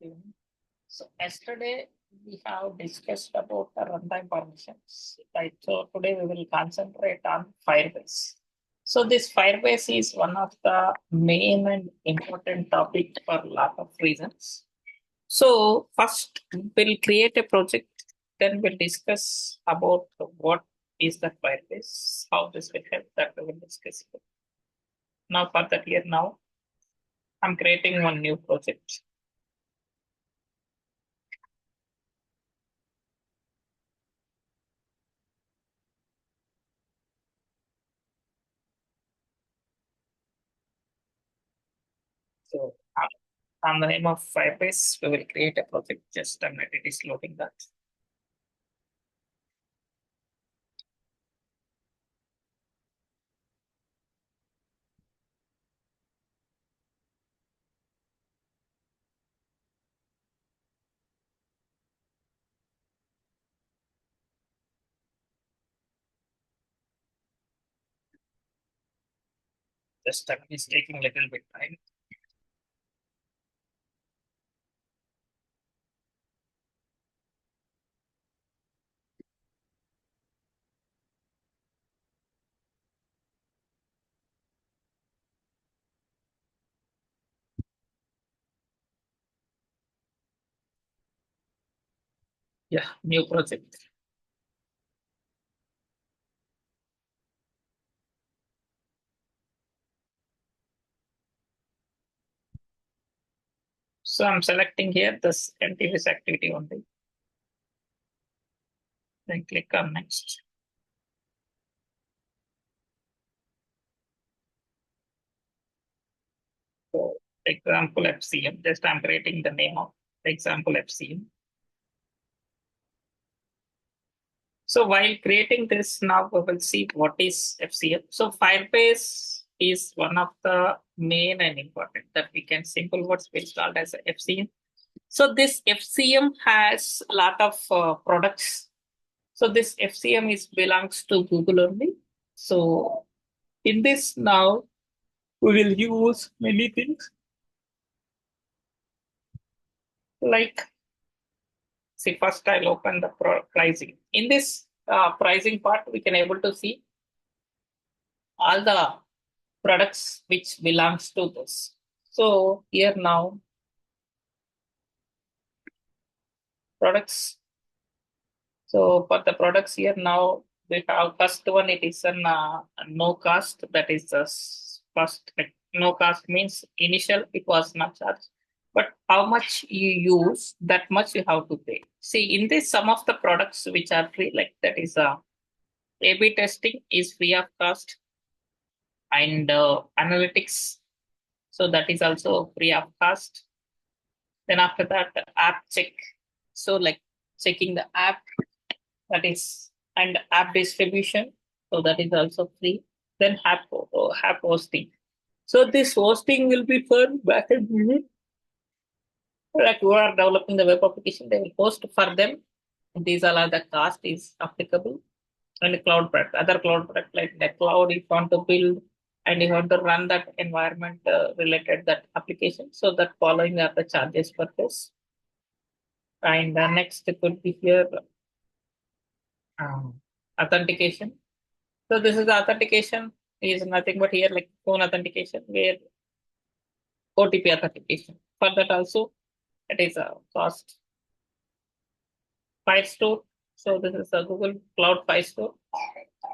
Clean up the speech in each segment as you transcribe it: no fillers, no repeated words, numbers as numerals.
evening. So yesterday we have discussed about the runtime permissions, right? So today we will concentrate on Firebase. So this Firebase is one of the main and important topic for a lot of reasons. So first we'll create a project, then we'll discuss about what is the Firebase, how this will help, that we will discuss. Now for that here now, I'm creating one new project. So on the name of Firebase, we will create a project. Just a minute, it is loading that. Just a minute, it's taking a little bit time. Yeah, new project. So I'm selecting here this NTVS activity only. Then click on next. So example FCM. Just I'm creating the name of example FCM. So while creating this, now we will see what is FCM. So Firebase is one of the main and important that we can simple what's been called as FCM. So this FCM has a lot of products. So this FCM is belongs to Google only. So in this now we will use many things like, see, first I'll open the pricing. In this pricing part, we can able to see all the products which belongs to this. So here now products. So for the products here now we have first one, it is an no cost, that is the first, like, no cost means initial it was not charged, but how much you use that much you have to pay. See, in this some of the products which are free, like that is A/B testing is free of cost, and analytics, so that is also free of cost. Then after that, app check, so like checking the app, that is, and app distribution, so that is also free. Then app hosting, so this hosting will be for backend unit, like who are developing the web application, they will host for them. These are the cost is applicable. And cloud product, other cloud product like the cloud, if you want to build and you want to run that environment related that application, so that following are the charges for this. And next could be here authentication. So this is the authentication is nothing but here like phone authentication, where OTP authentication. For that also it is a cost. File store. So this is a Google Cloud File Store.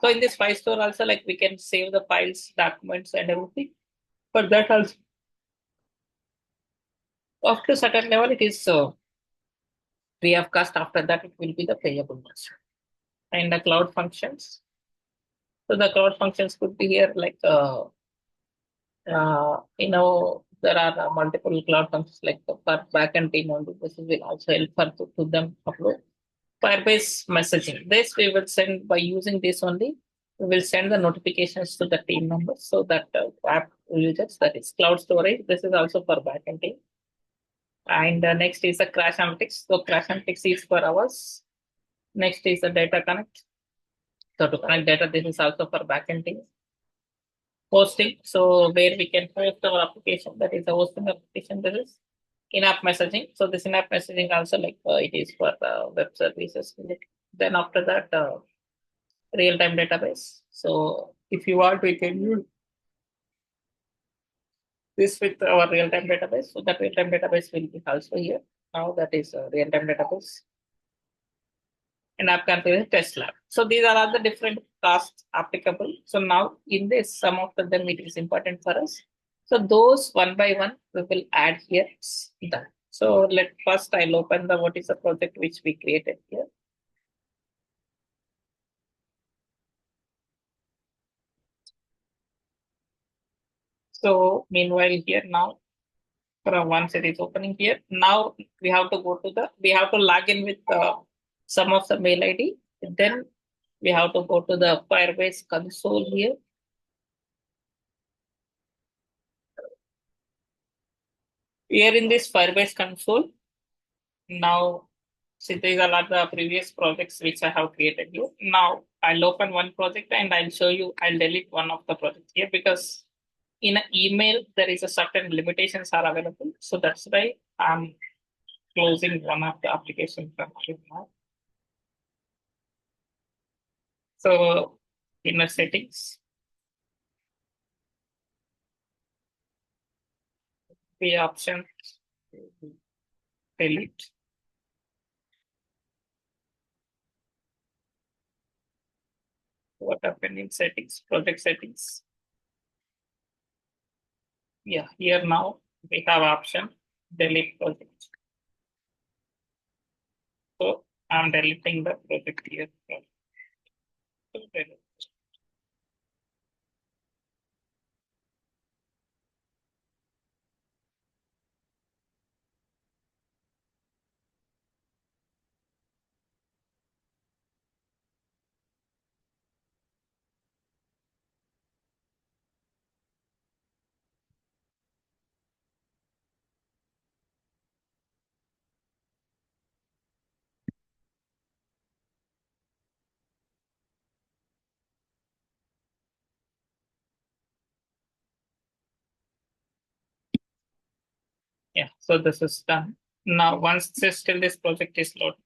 So in this file store also, like, we can save the files, documents, and everything. But that also, after certain level, it is free of cost. After that, it will be the payable ones. And the cloud functions. So the cloud functions could be here like there are multiple cloud functions like for backend team only. This will also help for to them upload. Firebase messaging. This we will send by using this only. We will send the notifications to the team members, so that app users, that is cloud storage. This is also for backend team. And next is the crash analytics. So crash analytics is for hours. Next is the data connect. So to connect data, this is also for backend team. Hosting. So where we can host our application, that is the hosting application. This is. in-app messaging. So this in-app messaging also like it is for web services. Then after that, real-time database. So if you want, we can use this with our real-time database. So that real-time database will be also here. Now that is a real-time database. In-app configuration test lab. So these are all the different tasks applicable. So now in this, some of them it is important for us. So those one by one we will add here. Done. So let first I'll open the what is the project which we created here. So meanwhile here now, from once it is opening here, now we have to go to we have to log in with some of the mail ID. Then we have to go to the Firebase console here. Here in this Firebase console, now see these are not the previous projects which I have created here. Now I'll open one project and I'll show you, I'll delete one of the projects here because in an email there is a certain limitations are available. So that's why I'm closing one of the applications from here now. So inner settings, the option delete. What happened in settings, project settings? Yeah, here now we have option delete project. So I'm deleting the project here. Yeah, so this is done. Now, once still this project is loaded,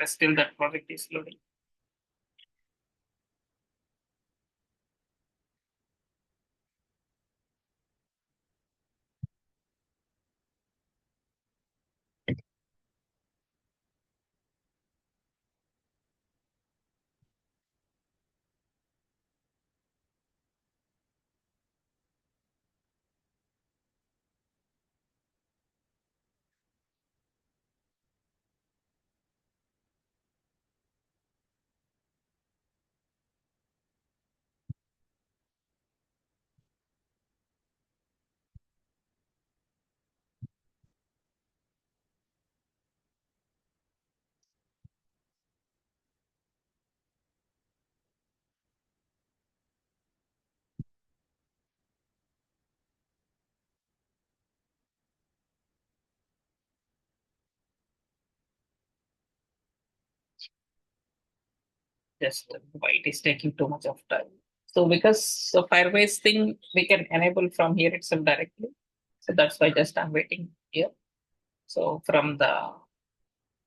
still that project is loading. Just why it is taking too much of time. So because the Firebase thing we can enable from here itself directly. So that's why just I'm waiting here. So from the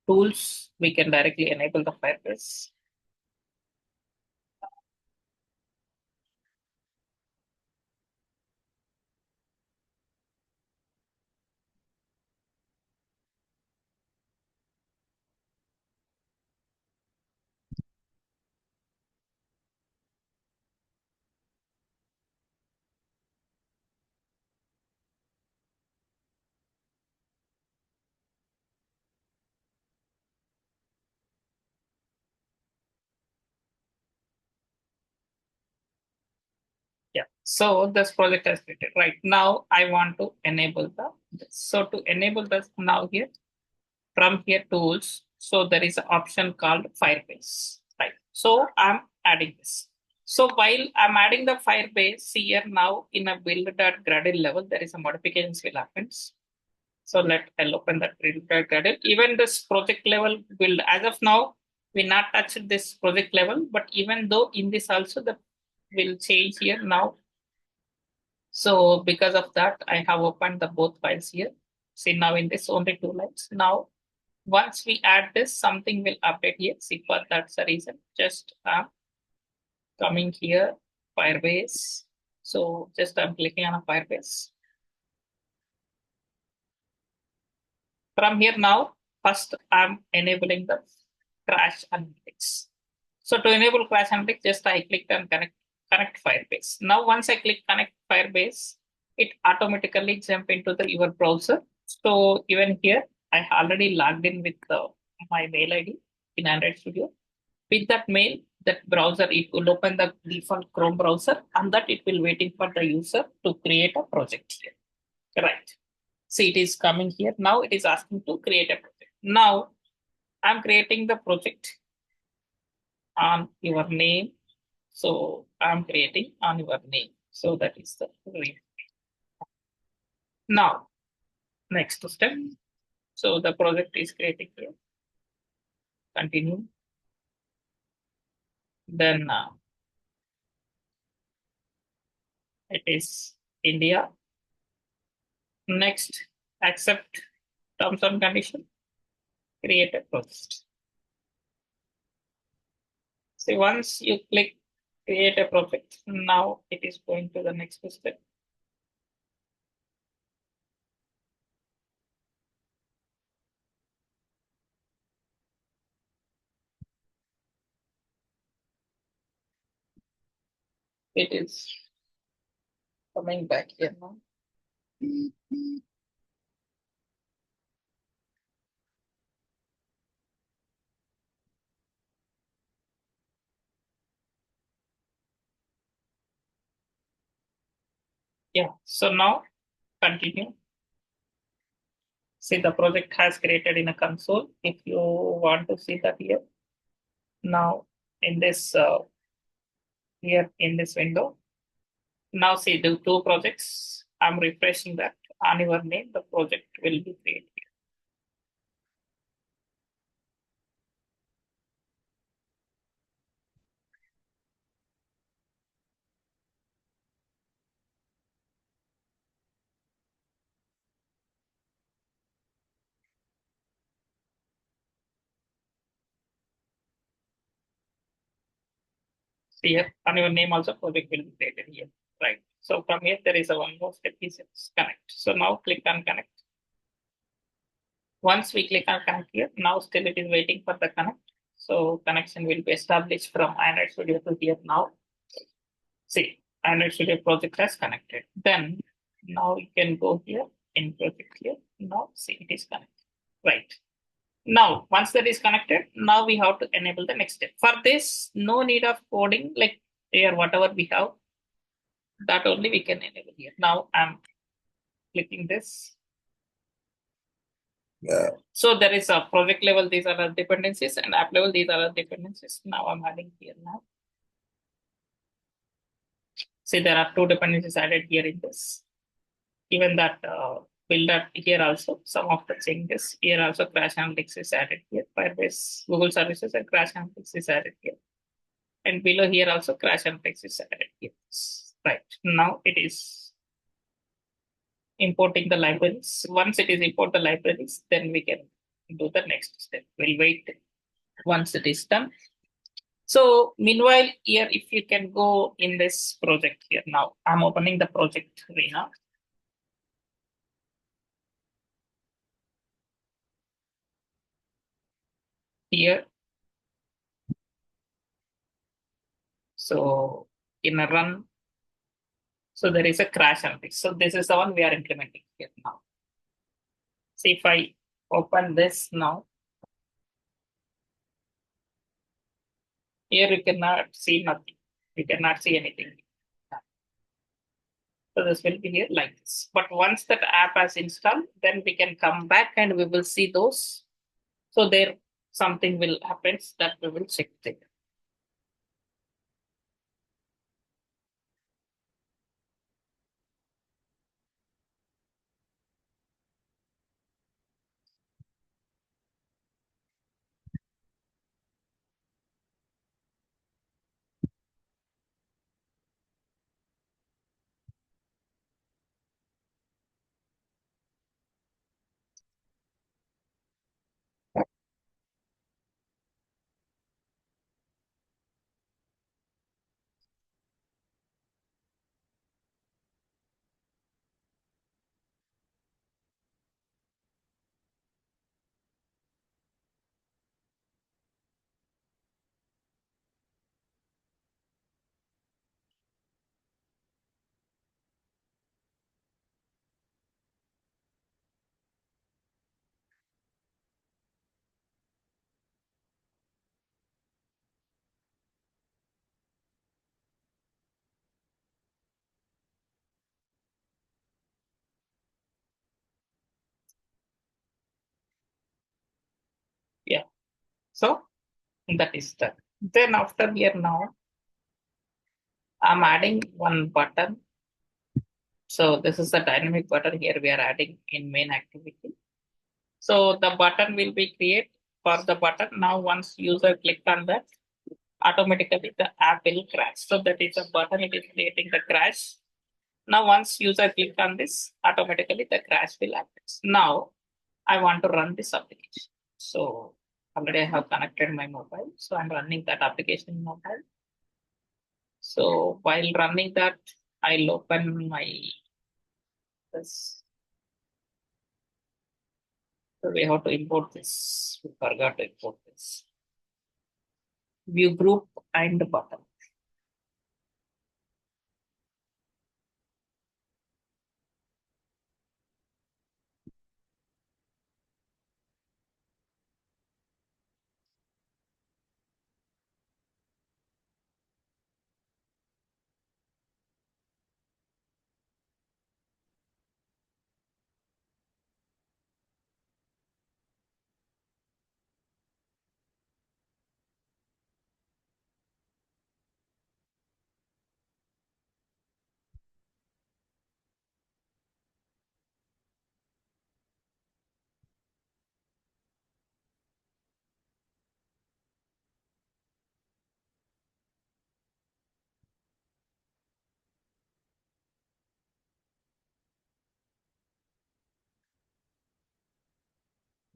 tools, we can directly enable the Firebase. Yeah. So this project has created. Right now, I want to enable the. So to enable this now here, from here tools, so there is an option called Firebase. Right. So I'm adding this. So while I'm adding the Firebase here now in a build.gradle level, there is a modifications will happen. So I'll open that build.gradle. Even this project level build, as of now, we not touched this project level, but even though in this also the will change here now. So because of that, I have opened the both files here. See now in this only 2 lines. Now, once we add this, something will update here. See, for that's the reason. Just coming here, Firebase. So just I'm clicking on a Firebase. From here now, first I'm enabling the crash analytics. So to enable crash analytics, just I click on connect Firebase. Now once I click connect Firebase, it automatically jump into your browser. So even here, I already logged in with my mail ID in Android Studio. With that mail, that browser, it will open the default Chrome browser, and that it will waiting for the user to create a project here. Right. See, it is coming here. Now it is asking to create a project. Now I'm creating the project on your name. So I'm creating on your name. So that is the reason. Now, next step. So the project is creating here. Continue. Then it is India. Next, accept terms and condition. Create a project. See, once you click create a project, now it is going to the next step. It is coming back here now. Yeah, so now continue. See, the project has created in a console. If you want to see that here, now in this here in this window, now see the two projects. I'm refreshing that on your name, the project will be created. See here on your name also project will be created here, right? So from here there is a one more step is connect. So now click on connect. Once we click on connect here, now still it is waiting for the connect. So connection will be established from Android Studio to here now. See, Android Studio project has connected. Then now you can go here in project here. Now see it is connected. Right. Now, once that is connected, now we have to enable the next step. For this, no need of coding, like here, whatever we have, that only we can enable here. Now I'm clicking this. Yeah. So there is a project level, these are the dependencies, and app level, these are the dependencies. Now I'm adding here now. See, there are two dependencies added here in this. Even that build that here also, some of the changes. Here also crash analytics is added here. Firebase, Google services and crash analytics is added here. And below here also crash analytics is added here. Right. Now it is importing the libraries. Once it is import the libraries, then we can do the next step. We'll wait once it is done. So meanwhile, here, if you can go in this project here now, I'm opening the project arena here. So in a run, so there is a crash on this. So this is the one we are implementing here now. See if I open this now, here you cannot see nothing. You cannot see anything. So this will be here like this. But once that app has installed, then we can come back and we will see those. So there something will happen that we will check there. Yeah. So that is that. Then after here now, I'm adding one button. So this is a dynamic button here we are adding in main activity. So the button will be created for the button. Now once user click on that, automatically the app will crash. So that is a button, it is creating the crash. Now once user click on this, automatically the crash will happen. Now I want to run this application. So already I have connected my mobile. So I'm running that application in mobile. So while running that, I'll open my this. So we have to import this. We forgot to import this. View group and button.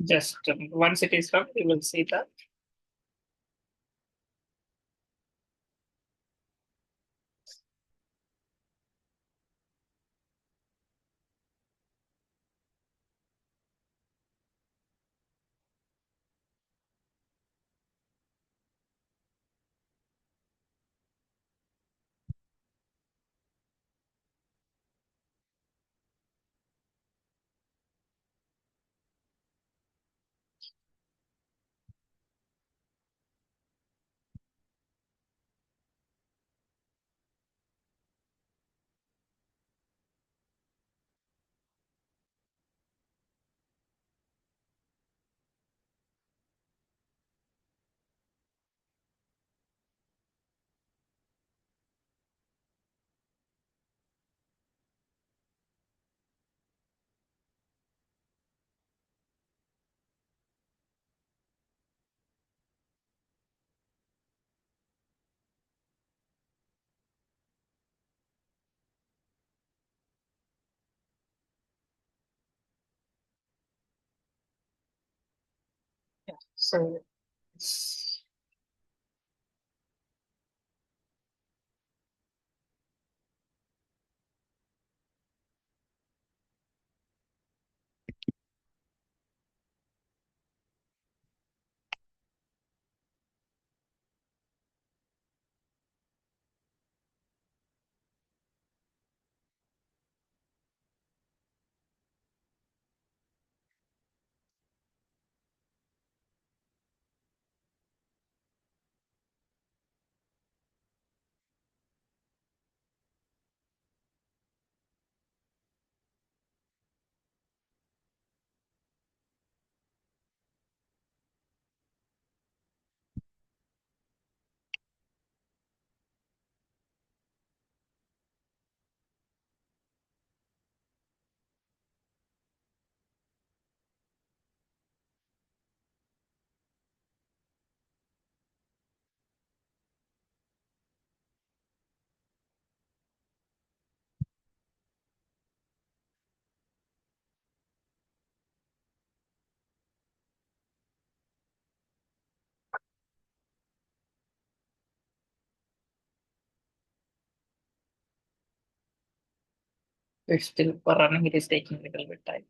Just once it is run, you will see that. So it's it's still for running. It is taking a little bit time.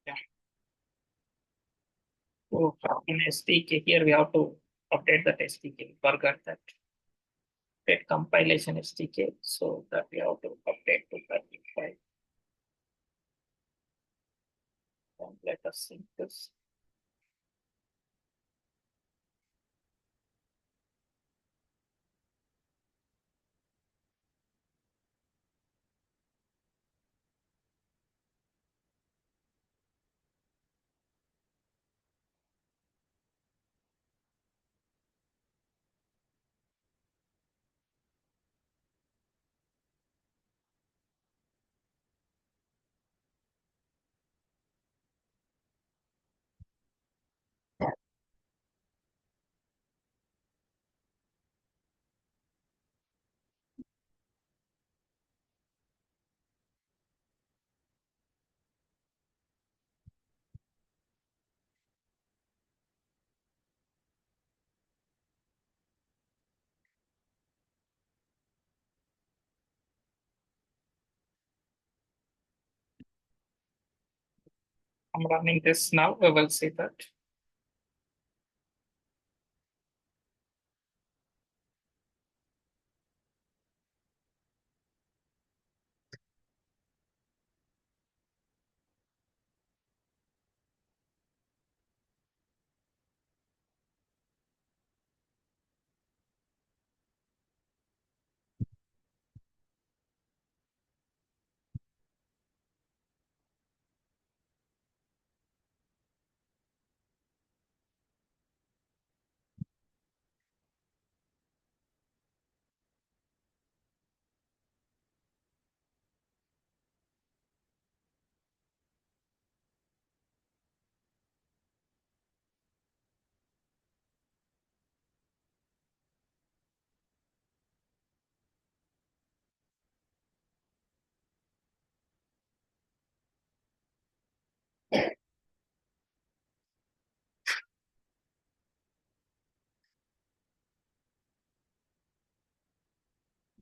Yeah. So in SDK here we have to update that SDK. Forgot that. Update compilation SDK. So that we have to update to 35. And let us sync this. I'm running this now. We will see that.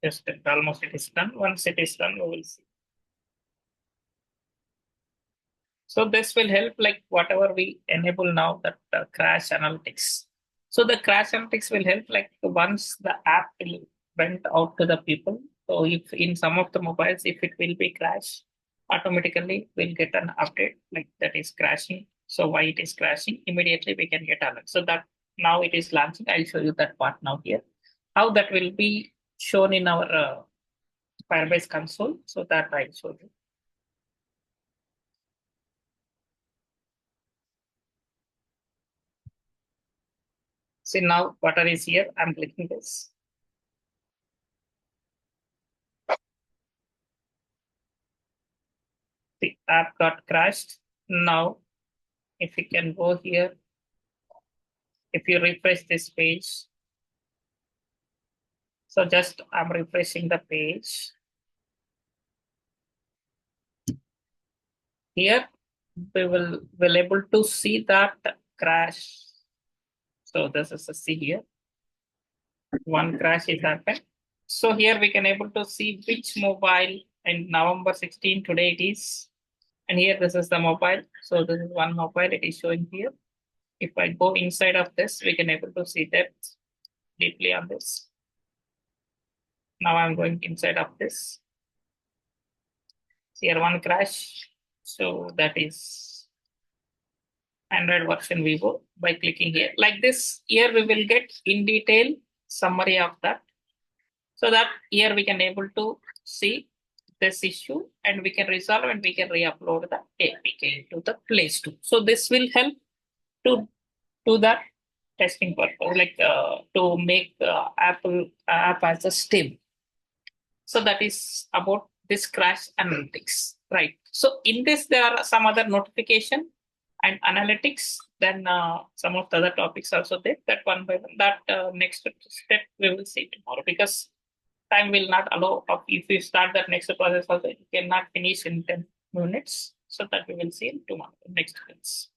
Just almost it is done. Once it is done, we will see. So this will help like whatever we enable now that crash analytics. So the crash analytics will help like once the app will went out to the people. So if in some of the mobiles, if it will be crash, automatically we'll get an update like that is crashing. So why it is crashing, immediately we can get alert. So that now it is launching. I'll show you that part now here. How that will be shown in our Firebase console. So that I'll show you. See now water is here. I'm clicking this. The app got crashed. Now, if you can go here, if you refresh this page, so just I'm refreshing the page. Here, we will able to see that crash. So this is a see here. One crash is happened. So here we can able to see which mobile in November 16 today it is. And here this is the mobile. So this is one mobile it is showing here. If I go inside of this, we can able to see that deeply on this. Now I'm going inside of this. Here one crash. So that is Android version Vivo by clicking here. Like this, here we will get in detail summary of that. So that here we can able to see this issue and we can resolve and we can re-upload the APK to the Play Store. So this will help to do that testing purpose, like to make Apple app as a stable. So that is about this crash analytics, right? So in this, there are some other notification and analytics. Then some of the other topics also there. That one by one. That next step we will see tomorrow because time will not allow. If you start that next process also, you cannot finish in 10 minutes. So that we will see in tomorrow next class.